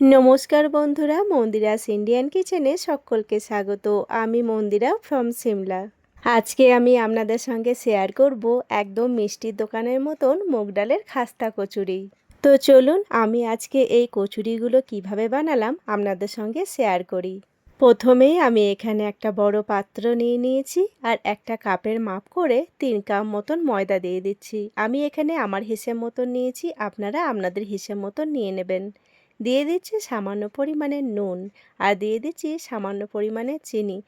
নমস্কার বন্ধুরা, মন্দিরাস ইন্ডিয়ান কিচেনে সকলকে স্বাগত। আমি মন্দিরা ফ্রম সিমলা। আজকে আমি আপনাদের সঙ্গে শেয়ার করব একদম মিষ্টির দোকানের মতন মুগ ডালের খাস্তা কচুরি। তো চলুন আমি আজকে এই কচুরিগুলো কিভাবে বানালাম আপনাদের সঙ্গে শেয়ার করি। প্রথমেই আমি এখানে একটা বড় পাত্র নিয়ে নিয়েছি আর একটা কাপের মাপ করে 3 কাপ মতন ময়দা দিয়ে দিচ্ছি। আমি এখানে আমার হিসেব মতন নিয়েছি, আপনারা আপনাদের হিসেব মতন নিয়ে নেবেন। দিয়ে দিচ্ছি সামান্য পরিমাণে নুন আর দিয়ে দিচ্ছি সামান্য পরিমাণে চিনি,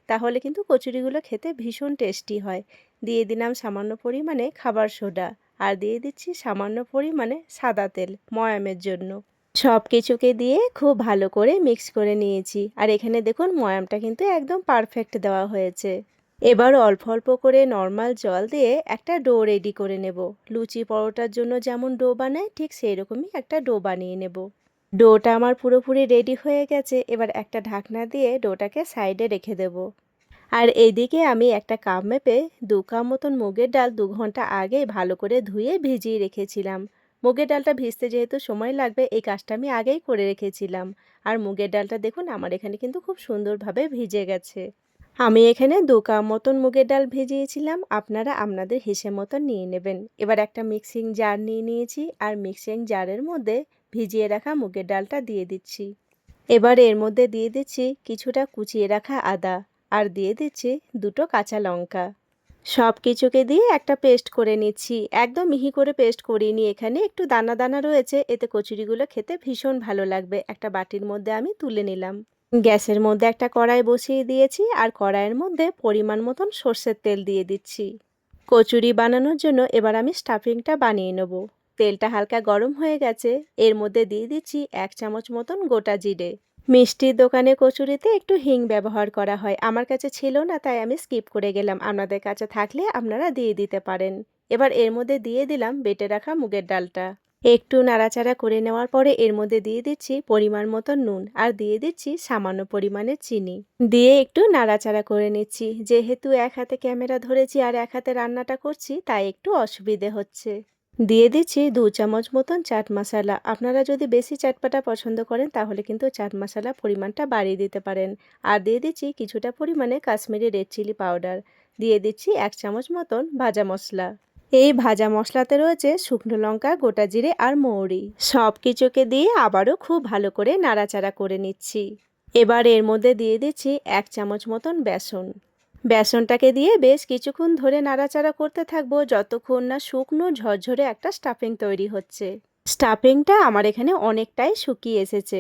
তাহলে কিন্তু কচুরিগুলো খেতে ভীষণ টেস্টি হয়। দিয়ে দিলাম সামান্য পরিমাণে খাবার সোডা আর দিয়ে দিচ্ছি সামান্য পরিমাণে সাদা তেল ময়ামের জন্য। সব কিছুকে দিয়ে খুব ভালো করে মিক্স করে নিয়েছি আর এখানে দেখুন ময়ামটা কিন্তু একদম পারফেক্ট দেওয়া হয়েছে। এবার অল্প অল্প করে নর্মাল জল দিয়ে একটা ডো রেডি করে নেব। লুচি পরোটার জন্য যেমন ডো বানায় ঠিক সেই রকমই একটা ডো বানিয়ে নেব। ডোটা আমার পুরোপুরি রেডি হয়ে গেছে। এবার একটা ঢাকনা দিয়ে ডোটাকে সাইডে রেখে দেব। আর এইদিকে আমি একটা কাপ মেপে 2 কাপ মতন মুগের ডাল 2 ঘন্টা আগে ভালো করে ধুয়ে ভিজিয়ে রেখেছিলাম। মুগের ডালটা ভিজতে যেহেতু সময় লাগবে, এই কাজটা আমি আগেই করে রেখেছিলাম। আর মুগের ডালটা দেখুন আমার এখানে কিন্তু খুব সুন্দরভাবে ভিজে গেছে। আমি এখানে 2 কাপ মতন মুগের ডাল ভিজিয়েছিলাম, আপনারা আপনাদের হিসেব মতন নিয়ে নেবেন। এবার একটা মিক্সিং জার নিয়ে নিয়েছি আর মিক্সিং জারের মধ্যে ভিজিয়ে রাখা মুগের ডালটা দিয়ে দিচ্ছি। এবার এর মধ্যে দিয়ে দিচ্ছি কিছুটা কুচিয়ে রাখা আদা আর দিয়ে দিচ্ছি 2টো কাঁচা লঙ্কা। সব কিছুকে দিয়ে একটা পেস্ট করে নিচ্ছি। একদম মিহি করে পেস্ট করিনি, এখানে একটু দানা দানা রয়েছে, এতে কচুরিগুলো খেতে ভীষণ ভালো লাগবে। একটা বাটির মধ্যে আমি তুলে নিলাম। গ্যাসের মধ্যে একটা কড়াই বসিয়ে দিয়েছি আর কড়াইয়ের মধ্যে পরিমাণ মতন সর্ষের তেল দিয়ে দিচ্ছি। কচুরি বানানোর জন্য এবার আমি স্টাফিংটা বানিয়ে নেব। তেলটা হালকা গরম হয়ে গেছে, এর মধ্যে দিয়ে দিচ্ছি 1 চামচ মতন গোটা জিরে। মিষ্টির দোকানে কচুরিতে একটু হিং ব্যবহার করা হয়, আমার কাছে ছিল না তাই আমি স্কিপ করে গেলাম, আপনাদের কাছে থাকলে আপনারা দিয়ে দিতে পারেন। এবার এর মধ্যে দিয়ে দিলাম বেটে রাখা মুগের ডালটা। একটু নাড়াচাড়া করে নেওয়ার পরে এর মধ্যে দিয়ে দিচ্ছি পরিমাণ মতো নুন আর দিয়ে দিচ্ছি সামান্য পরিমাণে চিনি। দিয়ে একটু নাড়াচাড়া করে নিচ্ছি। যেহেতু এক হাতে ক্যামেরা ধরেছি আর এক হাতে রান্নাটা করছি তাই একটু অসুবিধে হচ্ছে। দিয়ে দিচ্ছি 2 চামচ মতন চাট মশলা। আপনারা যদি বেশি চাটপাটা পছন্দ করেন তাহলে কিন্তু চাট মশলা পরিমাণটা বাড়িয়ে দিতে পারেন। আর দিয়ে দিচ্ছি কিছুটা পরিমাণে কাশ্মীরি রেড চিলি পাউডার। দিয়ে দিচ্ছি 1 চামচ মতন ভাজা মশলা। এই ভাজা মশলাতে রয়েছে শুকনো লঙ্কা, গোটা জিরে আর মৌরি। সব কিছুকে দিয়ে আবারও খুব ভালো করে নাড়াচাড়া করে নিচ্ছি। এবার এর মধ্যে দিয়ে দিচ্ছি 1 চামচ মতন বেসন। বেসনটাকে দিয়ে বেশ কিছুক্ষণ ধরে নাড়াচাড়া করতে থাকবো যতক্ষণ না শুকনো ঝরঝরে একটা স্টাফিং তৈরি হচ্ছে। স্টাফিংটা আমার এখানে অনেকটাই শুকিয়ে এসেছে।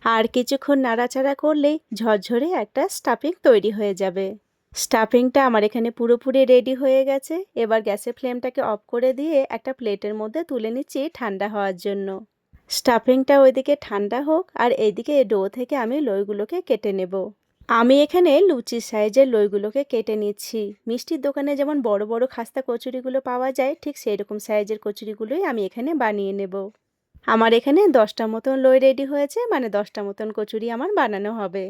আর কিছুক্ষণ নাড়াচাড়া করলেই ঝরঝরে একটা স্টাফিং তৈরি হয়ে যাবে। স্টাফিংটা আমার এখানে পুরোপুরি রেডি হয়ে গেছে। এবার গ্যাসের ফ্লেমটাকে অফ করে দিয়ে একটা প্লেটের মধ্যে তুলে নিচ্ছি ঠান্ডা হওয়ার জন্য। স্টাফিংটা ওইদিকে ঠান্ডা হোক আর এইদিকে ডো থেকে আমি লইগুলোকে কেটে নেব। আমি এখানে লুচির সাইজের লইগুলোকে কেটে নিচ্ছি। মিষ্টির দোকানে যেমন বড় বড় খাস্তা কচুরিগুলো পাওয়া যায় ঠিক সেই রকম সাইজের কচুরিগুলোই আমি এখানে বানিয়ে নেব। আমার এখানে 10টা মতন লই রেডি হয়েছে, মানে 10টা মতন কচুরি আমার বানানো হবে।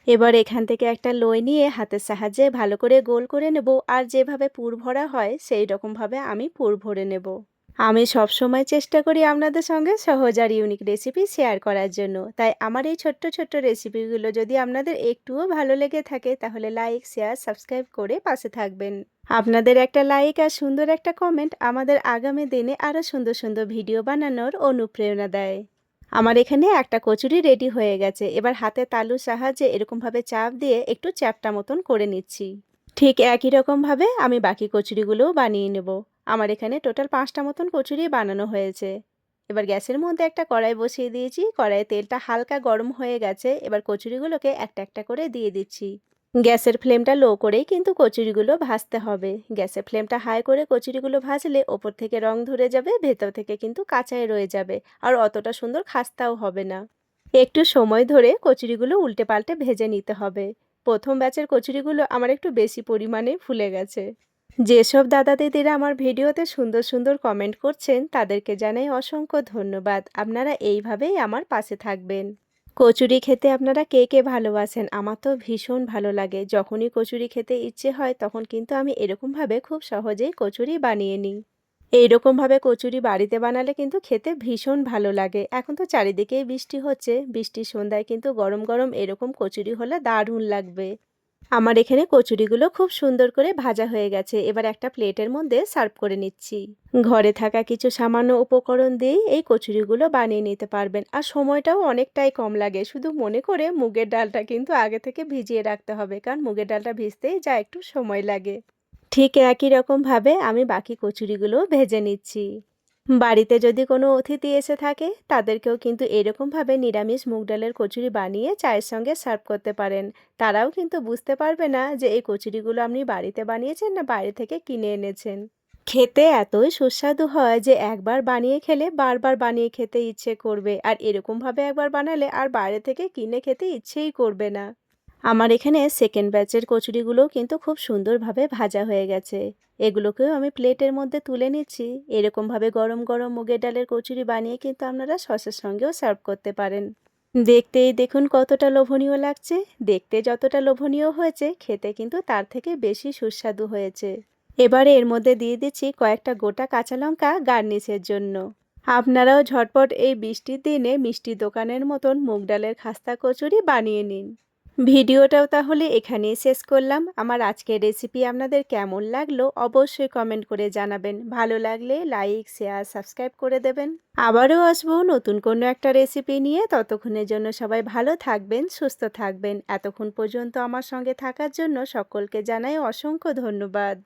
এবার এখান থেকে একটা লই নিয়ে হাতের সাহায্যে ভালো করে গোল করে নেব আর যেভাবে পুর ভরা হয় সেই রকমভাবে আমি পুর ভরে নেব। আমি সব সময় চেষ্টা করি আপনাদের সঙ্গে সহজ আর ইউনিক রেসিপি শেয়ার করার জন্য, তাই আমার এই ছোট্ট ছোট্ট রেসিপিগুলো যদি আপনাদের একটুও ভালো লেগে থাকে তাহলে লাইক, শেয়ার, সাবস্ক্রাইব করে পাশে থাকবেন। আপনাদের একটা লাইক আর সুন্দর একটা কমেন্ট আমাদের আগামী দিনে আরও সুন্দর সুন্দর ভিডিও বানানোর অনুপ্রেরণা দেয়। আমার এখানে একটা কচুরি রেডি হয়ে গেছে। এবার হাতে তালুর সাহায্যে এরকমভাবে চাপ দিয়ে একটু চ্যাপ্টা মতন করে নিচ্ছি। ঠিক একই রকমভাবে আমি বাকি কচুরিগুলোও বানিয়ে নেব। আমার এখানে টোটাল 5টা মতন কচুরি বানানো হয়েছে। এবার গ্যাসের মধ্যে একটা কড়াই বসিয়ে দিয়েছি, কড়াইয়ে তেলটা হালকা গরম হয়ে গেছে। এবার কচুরিগুলোকে একটা একটা করে দিয়ে দিচ্ছি। গ্যাসের ফ্লেমটা লো করেই কিন্তু কচুরিগুলো ভাজতে হবে। গ্যাসের ফ্লেমটা হাই করে কচুরিগুলো ভাজলে ওপর থেকে রং ধরে যাবে, ভেতর থেকে কিন্তু কাঁচাই রয়ে যাবে আর অতটা সুন্দর খাস্তাও হবে না। একটু সময় ধরে কচুরিগুলো উল্টে পাল্টে ভেজে নিতে হবে। প্রথম ব্যাচের কচুরিগুলো আমার একটু বেশি পরিমাণে ফুলে গেছে। যেসব দাদা দিদিরা আমার ভিডিওতে সুন্দর সুন্দর কমেন্ট করছেন তাদেরকে জানাই অসংখ্য ধন্যবাদ। আপনারা এইভাবেই আমার পাশে থাকবেন। কচুরি খেতে আপনারা কে কে ভালোবাসেন? আমার তো ভীষণ ভালো লাগে। যখনই কচুরি খেতে ইচ্ছে হয় তখন কিন্তু আমি এরকমভাবে খুব সহজেই কচুরি বানিয়ে নিই। এইরকমভাবে কচুরি বাড়িতে বানালে কিন্তু খেতে ভীষণ ভালো লাগে। এখন তো চারিদিকেই বৃষ্টি হচ্ছে, বৃষ্টির সন্ধ্যায় কিন্তু গরম গরম এরকম কচুরি হলে দারুণ লাগবে। আমার এখানে কচুরিগুলো খুব সুন্দর করে ভাজা হয়ে গেছে। এবার একটা প্লেটের মধ্যে সার্ভ করে নিচ্ছি। ঘরে থাকা কিছু সামান্য উপকরণ দিয়েই এই কচুরিগুলো বানিয়ে নিতে পারবেন, আর সময়টাও অনেকটাই কম লাগে। শুধু মনে করে মুগের ডালটা কিন্তু আগে থেকে ভিজিয়ে রাখতে হবে, কারণ মুগের ডালটা ভিজতেই যা একটু সময় লাগে। ঠিক একই রকমভাবে আমি বাকি কচুরিগুলো ভেজে নিচ্ছি। বাড়িতে যদি কোনো অতিথি এসে থাকে তাদেরকেও কিন্তু এরকমভাবে নিরামিষ মুগ ডালের কচুরি বানিয়ে চায়ের সঙ্গে সার্ভ করতে পারেন। তারাও কিন্তু বুঝতে পারবে না যে এই কচুরিগুলো আপনি বাড়িতে বানিয়েছেন না বাইরে থেকে কিনে এনেছেন। খেতে এতই সুস্বাদু হয় যে একবার বানিয়ে খেলে বারবার বানিয়ে খেতে ইচ্ছে করবে, আর এরকমভাবে একবার বানালে আর বাইরে থেকে কিনে খেতে ইচ্ছেই করবে না। আমার এখানে সেকেন্ড ব্যাচের কচুরিগুলোও কিন্তু খুব সুন্দরভাবে ভাজা হয়ে গেছে। এগুলোকেও আমি প্লেটের মধ্যে তুলে নিচ্ছি। এরকমভাবে গরম গরম মুগের ডালের কচুরি বানিয়ে কিন্তু আপনারা সসের সঙ্গেও সার্ভ করতে পারেন। দেখতেই দেখুন কতটা লোভনীয় লাগছে। দেখতে যতটা লোভনীয় হয়েছে, খেতে কিন্তু তার থেকে বেশি সুস্বাদু হয়েছে। এবারে এর মধ্যে দিয়ে দিচ্ছি কয়েকটা গোটা কাঁচা লঙ্কা গার্নিশের জন্য। আপনারাও ঝটপট এই বৃষ্টির দিনে মিষ্টির দোকানের মতন মুগ ডালের খাস্তা কচুরি বানিয়ে নিন। ভিডিওটাও তাহলে এখানেই শেষ করলাম। আমার আজকের রেসিপি আপনাদের কেমন লাগলো অবশ্যই কমেন্ট করে জানাবেন। ভালো লাগলে লাইক, শেয়ার, সাবস্ক্রাইব করে দেবেন। আবারও আসবো নতুন কোনো একটা রেসিপি নিয়ে। ততক্ষণের জন্য সবাই ভালো থাকবেন, সুস্থ থাকবেন। এতক্ষণ পর্যন্ত আমার সঙ্গে থাকার জন্য সকলকে জানাই অসংখ্য ধন্যবাদ।